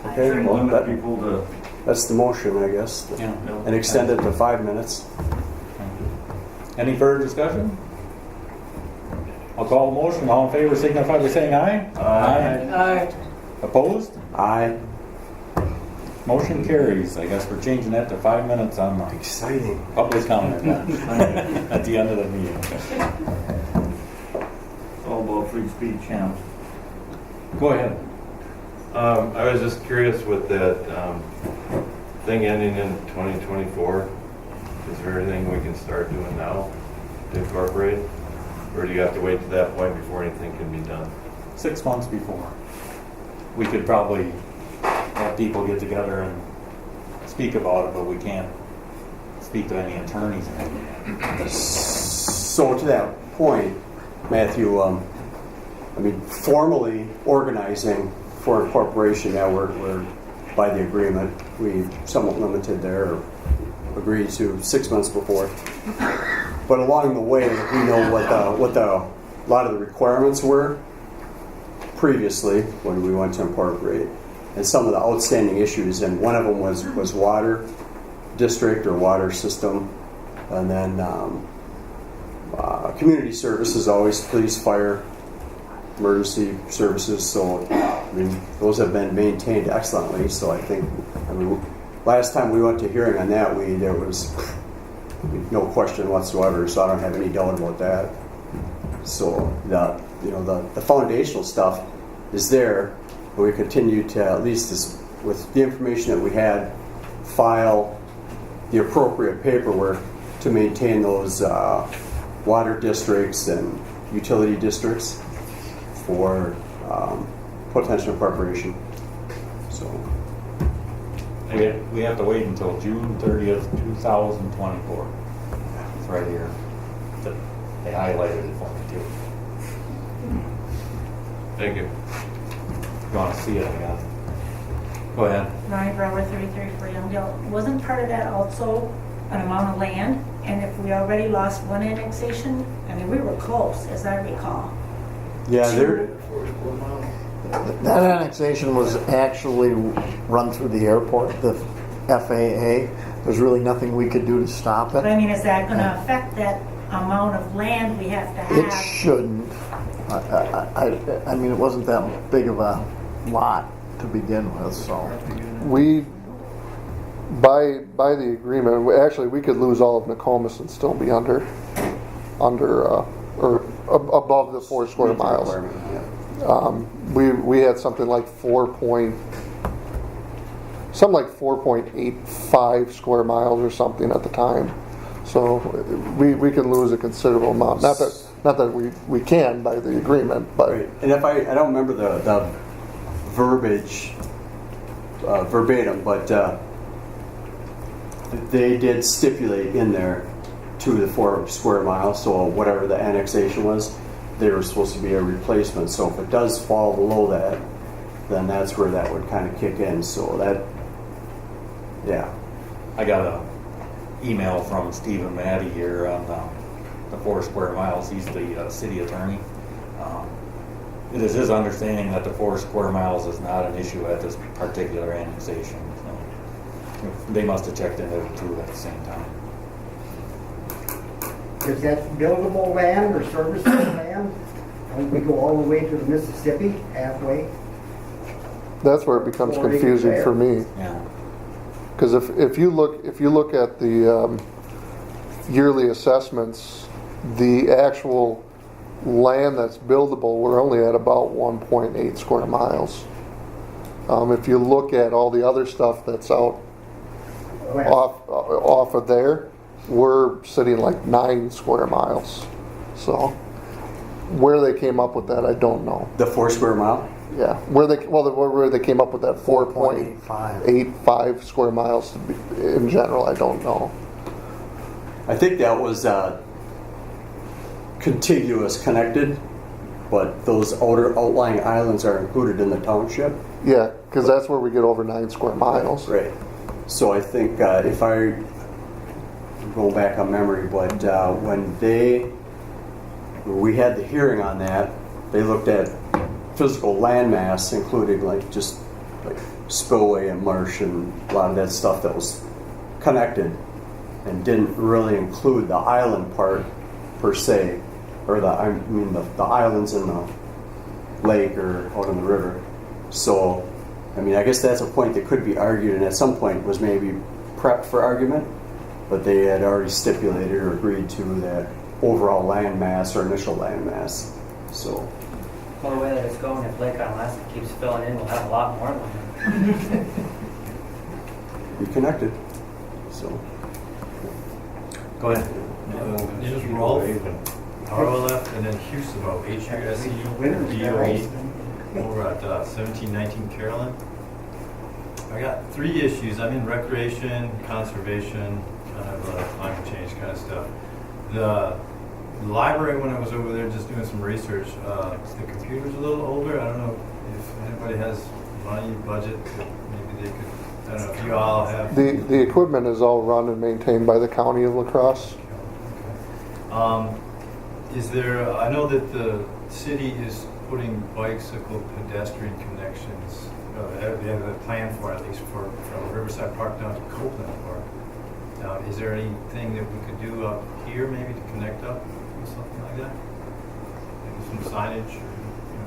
Okay, And well, limit people to, that's the motion, I guess. Yeah. And extend it to 5 minutes. Any further discussion? I'll call the motion. All in favor signify by saying aye. Aye. Opposed? Aye. Motion carries. I guess we're changing that to 5 minutes on the Exciting. public comment at the end of the meeting. it's all about free speech. Yeah. Go ahead. I was just curious with that thing ending in 2024, is there anything we can start doing now to incorporate? Or do you have to wait to that point before anything can be done? 6 months before. We could probably have people get together and speak about it, but we can't speak to any attorneys. So to that point, Matthew, formally organizing for incorporation, yeah, we're by the agreement, we somewhat limited there, or agreed to 6 months before. But along the way, we know what a lot of the requirements were previously when we went to incorporate, and some of the outstanding issues. And one of them was water district or water system, and then community services, always police, fire, emergency services. So those have been maintained excellently. So I think, last time we went to hearing on that, there was no question whatsoever. So I don't have any doubt about that. So the foundational stuff is there, but we continue to, at least with the information that we had, file the appropriate paperwork to maintain those water districts and utility districts for potential incorporation. So We have to wait until June 30th, 2024. It's right here. They highlighted it for me too. Thank you. You want to see it, I guess. Go ahead. Ronnie Brower, 33 Youngdale. Wasn't part of that also an amount of land? And if we already lost one annexation, we were close, as I recall. yeah, That annexation was actually run through the airport, the FAA. There's really nothing we could do to stop But it. is that going to affect that amount of land we have to have? It shouldn't. It wasn't that big of a lot to begin with, so. We, by the agreement, we could lose all of Nokomis and still be under or above the 4 square miles. We had something like 4.85 square miles or something at the time. So we can lose a considerable amount. Not that we can by the agreement, but right. And if I don't remember the verbiage verbatim, but they did stipulate in there to the 4 square miles. So whatever the annexation was, there was supposed to be a replacement. So if it does fall below that, then that's where that would kind of kick in. So that, yeah. I got a email from Stephen Maddy here on the 4 square miles. He's the city attorney. It is his understanding that the 4 square miles is not an issue at this particular annexation. So they must have checked into it too at the same time. Is that buildable land or serviceable land? Don't we go all the way to the Mississippi halfway? that's where it becomes confusing for me. Yeah. Because if you look at the yearly assessments, the actual land that's buildable, we're only at about 1.8 square miles. If you look at all the other stuff that's out off of there, we're sitting like 9 square miles. So Where they came up with that, I don't know. The 4 square mile? Yeah, where they came up with that 4.85 square miles to be, in general, I don't know. I think that was contiguous, connected, but those outer outlying islands are included in the township. Yeah, because that's where we get over 9 square miles. Right. So I think if I go back on memory, but when we had the hearing on that, they looked at physical landmass, including like just like spillway and marsh and a lot of that stuff that was connected, and didn't really include the island part per se, or the islands in the lake or out in the river. So, I mean, I guess that's a point that could be argued, and at some point was maybe prepped for argument, but they had already stipulated or agreed to that overall land mass or initial land mass. So, Well, the way that it's going, if Lake Alaska keeps filling in, we'll have a lot more land. be connected. So, Go ahead. This is Rolf, ROLF, and then Husabo, HUSE-DOE, over at 1719 Carolyn. I got 3 issues. I'm in recreation, conservation, kind of climate change kind of stuff. The library, when I was over there just doing some research, the computer's a little older. I don't know if anybody has money, budget, maybe they could, I don't know if you all have. The equipment is all run and maintained by the county of La Crosse. Okay. Is there, I know that the city is putting bicycle pedestrian connections, they have a plan for at least from Riverside Park down to Copeland Park. Now, is there anything that we could do up here maybe to connect up with something like that? Maybe some signage or,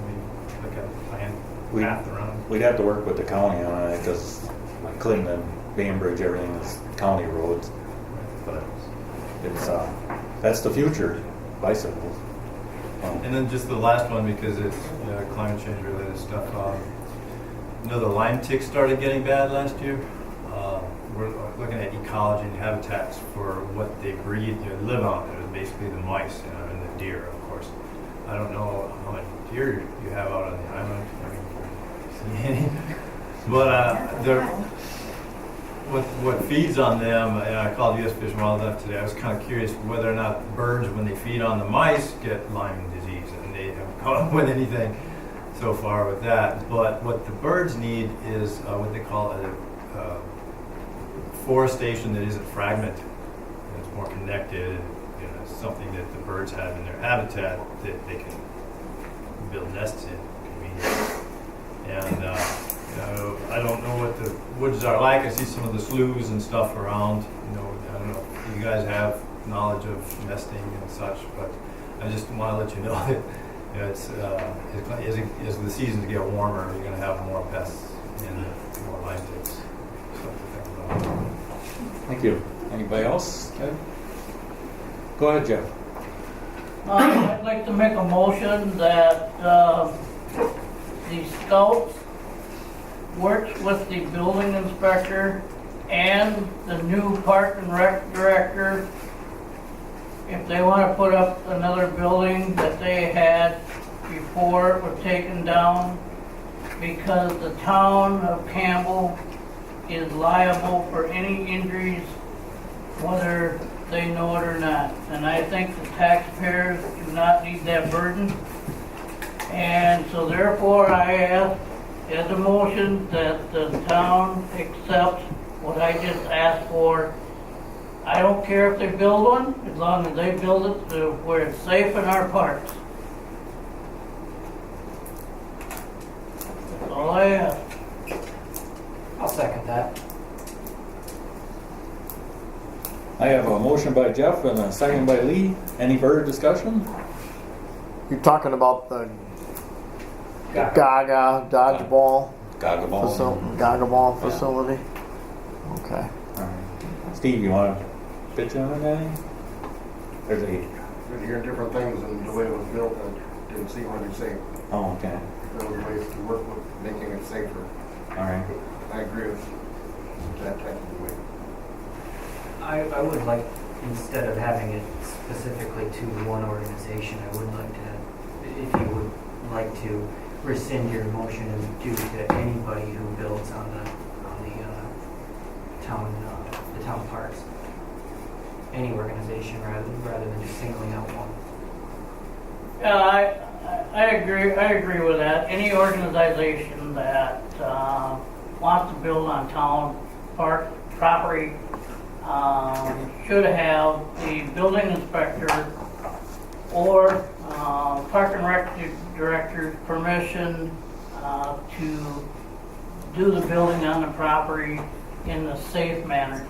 maybe look at a plan path around? We'd have to work with the county on it because like Clinton, Bainbridge, everything is county roads. But it's that's the future, bicycles. And then just the last one, because it's climate change related stuff. The lime ticks started getting bad last year. We're looking at ecology and habitats for what they breed, live on. There's basically the mice and the deer, of course. I don't know how many deer you have out on the island. I mean, see any? But what feeds on them, and I called U.S. Fish and Wildlife today, I was kind of curious whether or not birds, when they feed on the mice, get Lyme disease, and they haven't come up with anything so far with that. But what the birds need is what they call a forestation that isn't fragmented, and it's more connected, and something that the birds have in their habitat that they can build nests in conveniently. And I don't know what the woods are like. I see some of the sloughs and stuff around. I don't know if you guys have knowledge of nesting and such, but I just want to let you know that it's as the seasons get warmer, you're going to have more pests and more Lyme ticks. Stuff to think about. Thank you. Anybody else? Okay. Go ahead, Jeff. I'd like to make a motion that the scouts works with the building inspector and the new park and rec director if they want to put up another building that they had before it was taken down, because the town of Campbell is liable for any injuries whether they know it or not. And I think the taxpayers do not need that burden. And so therefore I ask as a motion that the town accepts what I just asked for. I don't care if they build one, as long as they build it to where it's safe in our parks. That's all I ask. I'll second that. I have a motion by Jeff and a second by Lee. Any further discussion? You're talking about the Gaga dodgeball facility? Okay. All right. Steve, you want to pitch in on that? There's a... Good to hear different things, and the way it was built, I didn't seem really safe. Oh, okay. There were ways to work with making it safer. All right. I agree with that type of way. I would like, instead of having it specifically to one organization, I would like to if you would like to rescind your motion and due to anybody who builds on the town parks. Any organization rather than just singling out one. Yeah, I agree with that. Any organization that wants to build on town park property should have the building inspector or park and rec director's permission to do the building on the property in a safe manner.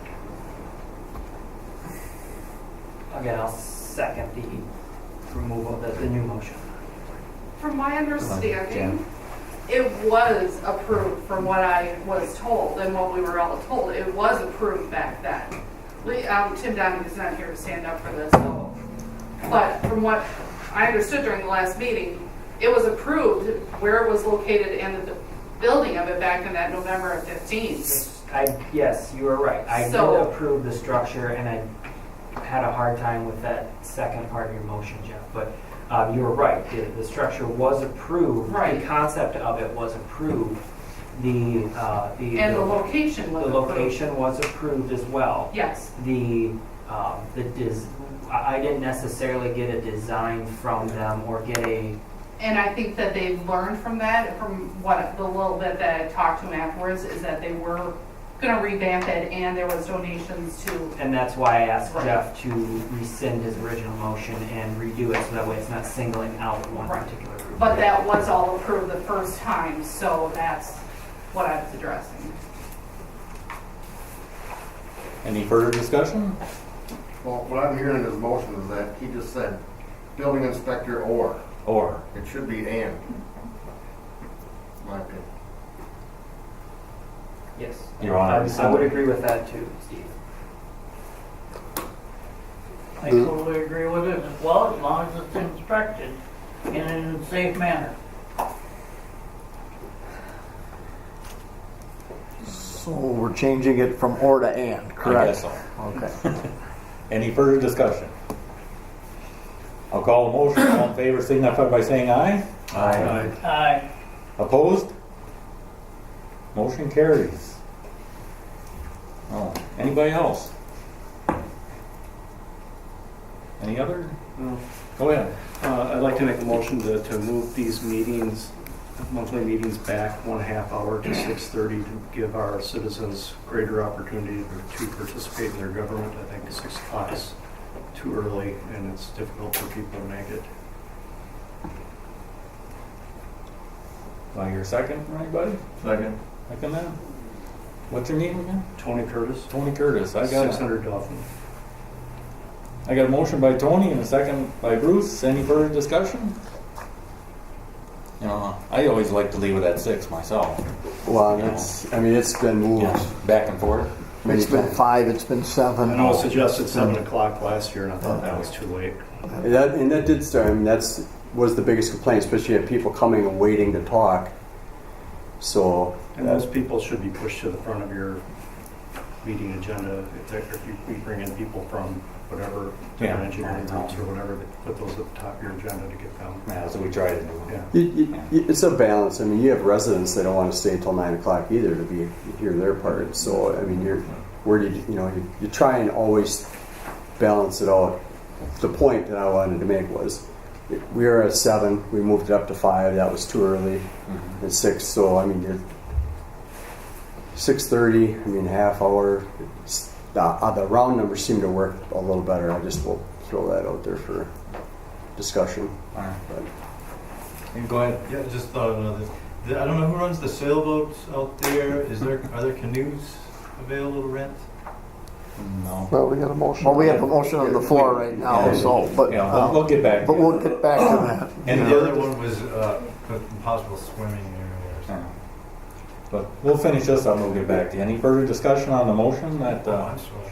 Again, I'll second the removal of the new motion. From my understanding, it was approved from what I was told and what we were all told. It was approved back then. Tim Donahue is not here to stand up for this, so. But from what I understood during the last meeting, it was approved where it was located and the building of it back in that November of 15. Yes, you were right. I did So- approve the structure, and I had a hard time with that second part of your motion, Jeff. But you were right. The structure was approved. Right. The concept of it was approved. And the location was The approved. location was approved as well. Yes. I didn't necessarily get a design from them or get a. And I think that they learned from that, from what the little bit that I talked to them afterwards, is that they were going to revamp it, and there was donations to. And that's why I asked Right. Jeff to rescind his original motion and redo it, so that way it's not singling out one Right. particular group. But that was all approved the first time, so that's what I was addressing. Any further discussion? Well, what I'm hearing in his motion is that he just said building inspector or. Or? It should be and. My opinion. Yes. Your Honor, I would agree with that too, Steve. I totally agree with it as well, as long as it's inspected in a safe manner. So we're changing it from or to and, correct? I guess so. Okay. Any further discussion? I'll call the motion. All in favor, signify by saying aye. Aye. Aye. Opposed? Motion carries. Oh, anybody else? Any other? No. Go ahead. I'd like to make a motion to move these meetings, monthly meetings back 1/2 hour to 6:30 to give our citizens greater opportunity to participate in their government. I think 6 o'clock is too early and it's difficult for people to make it. Do I hear a second from anybody? Second. Second that? What's your name again? Tony Curtis. Tony Curtis. I got 600 Dolphin. I got a motion by Tony and a second by Bruce. Any further discussion? You know, I always like to leave it at 6 myself. Well, that's, I mean, it's been moved. Yeah, back and forth. It's been 5, it's been 7. I know it suggested 7 o'clock last year and I thought that was too late. And that did start, I mean, was the biggest complaint, especially had people coming and waiting to talk. So. And those people should be pushed to the front of your meeting agenda. If we bring in people from whatever, different engineering groups or whatever, they put those at the top of your agenda to get them. Yeah, that's what we try to do. Yeah. It's a balance. I mean, you have residents that don't want to stay until 9 o'clock either to hear their part. So, I mean, you try and always balance it out. The point that I wanted to make was, we were at 7, we moved it up to 5, that was too early, at 6, so I mean, you're 6:30, I mean, half hour, the round numbers seem to work a little better. I just will throw that out there for discussion. All right. And go ahead. Yeah, just thought of another. I don't know who runs the sailboats out there. Are there canoes available to rent? No. Well, we got a motion. Well, we have a motion on the floor right now, so, but. Yeah, we'll get back. But we'll get back to that. And the other one was possible swimming area or something. But we'll finish this up and we'll get back to you. Any further discussion on the motion that I'm sorry.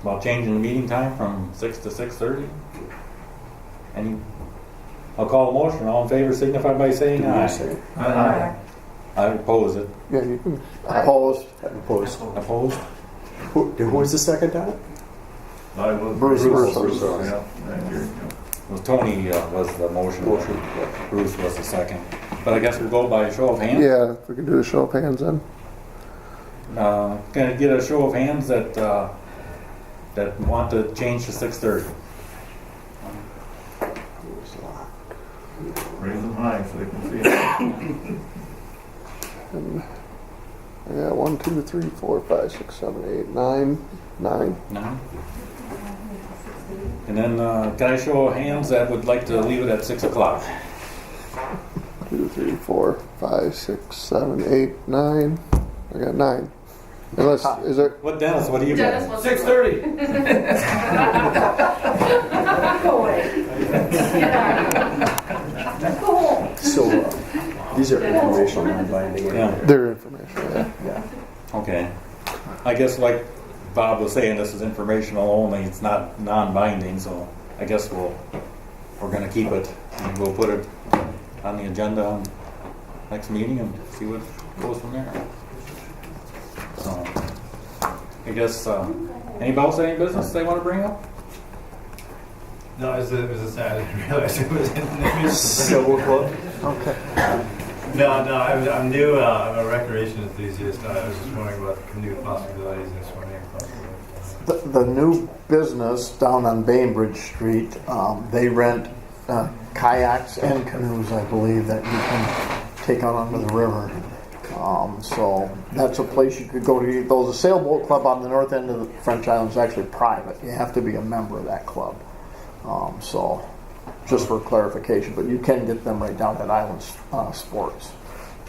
about changing the meeting time from 6 to 6:30? I'll call the motion. All in favor signify by saying aye. Aye. I oppose it. Yeah, you can. Opposed? Opposed? Who was the second on it? I was Bruce. Yeah, thank you. Well, Tony was the motion. Bruce was the second. But I guess we'll go by a show of hands. Yeah, if we could do a show of hands then. Can I get a show of hands that that want to change to 6:30? Raise them high so they can see it. And I got 1, 2, 3, 4, 5, 6, 7, 8, 9. 9. 9. And then can I show of hands that would like to leave it at 6 o'clock? 2, 3, 4, 5, 6, 7, 8, 9. I got 9. Unless, is there? What, Dennis? What do you Dennis got? wants 6:30. Go away. So, these are informational, non-binding. Yeah. Their information, Yeah. Okay. I guess like Bob was saying, this is informational only. It's not non-binding, so I guess we're going to keep it and we'll put it on the agenda on next meeting and see what goes from there. So I guess anybody else have any business they want to bring up? No, it was a sad. I didn't realize it was in the Civil Club? Okay. No, I'm new. I'm a recreation enthusiast. I was just wondering about the canoe possibilities and swimming possibilities. The new business down on Bainbridge Street, they rent kayaks and canoes, I believe, that you can take out onto the river. So that's a place you could go to. Though the sailboat club on the north end of the French Island is actually private. You have to be a member of that club. So just for clarification, but you can get them right down at Island Sports.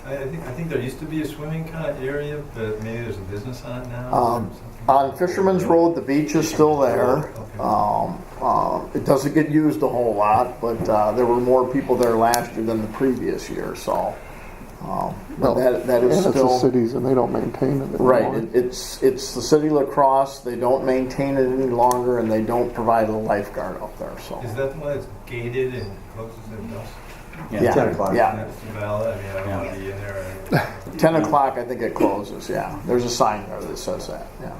I think there used to be a swimming kind of area, but maybe there's a business on it now. On Fisherman's Road, the beach is still there. It doesn't get used a whole lot, but there were more people there last year than the previous year. So Well, that is and still it's the cities, and they don't maintain it anymore. right. It's the city of La Crosse. They don't maintain it any longer, and they don't provide a lifeguard up there. So Is that the one that's gated and closes at dusk? yeah, 10 o'clock. yeah. That's valid. I mean, I don't want to be in there. 10 o'clock, I think it closes. Yeah, there's a sign there that says that. Yeah.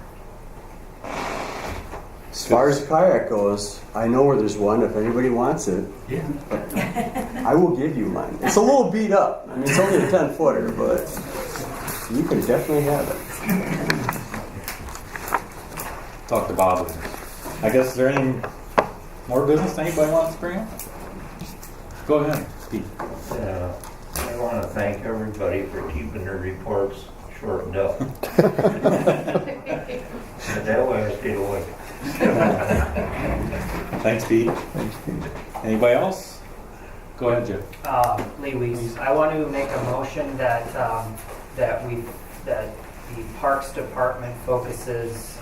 As far as the kayak goes, I know where there's one if anybody wants it. Yeah. I will give you mine. It's a little beat up. I mean, it's only a 10-footer, but you can definitely have it. Talk to Bob. I guess is there any more business anybody wants to bring up? Go ahead, Pete. I want to thank everybody for keeping their reports shortened up. And that way I stayed awake. Thanks, Pete. Anybody else? Go ahead, Jeff. Lee Weiss. I want to make a motion that that the Parks Department focuses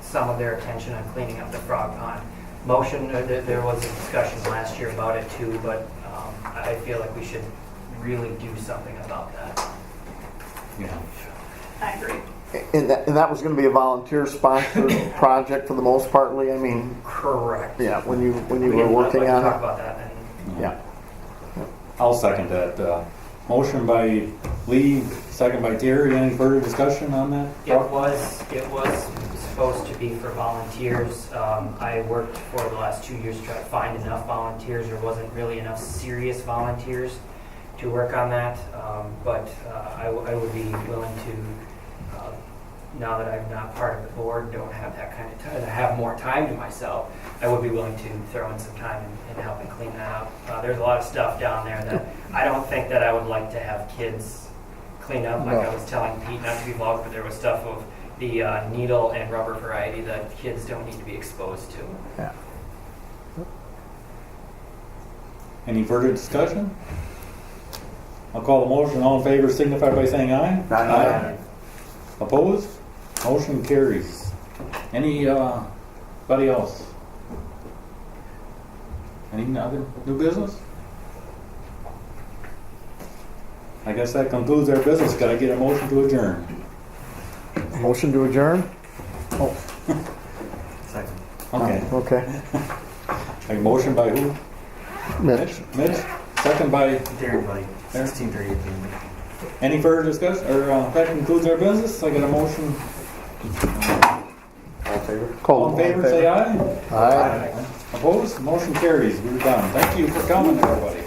some of their attention on cleaning up the frog pond. Motion. There was a discussion last year about it too, but I feel like we should really do something about that. Yeah. I agree. And that was going to be a volunteer-sponsored project for the most part, Lee. I mean, correct. Yeah, when you were working on talk it. about that. Yeah. I'll second that. Motion by Lee, second by Terry. Any further discussion on that? It was supposed to be for volunteers. I worked for the last 2 years to try to find enough volunteers. There wasn't really enough serious volunteers to work on that, but I would be willing to. Now that I'm not part of the board, don't have that kind of time, I have more time to myself, I would be willing to throw in some time in helping clean that up. There's a lot of stuff down there that I don't think that I would like to have kids clean up. Like I was telling Pete, not to be vulgar, but there was stuff of the needle and rubber variety that kids don't need to be exposed to. Yeah. Any further discussion? I'll call the motion. All in favor signify by saying aye. Aye. Opposed? Motion carries. Anybody else? Any other new business? I guess that concludes our business. Got to get a motion to adjourn. Motion to adjourn? Oh. Second. Okay. Okay. A motion by who? Mitch. Mitch. Second by Everybody. 16:30. Any further discussion? Or that concludes our business. I got a motion. in favor? Call All in them favor, say aye. Aye. Opposed? Motion carries. We're done. Thank you for coming, everybody.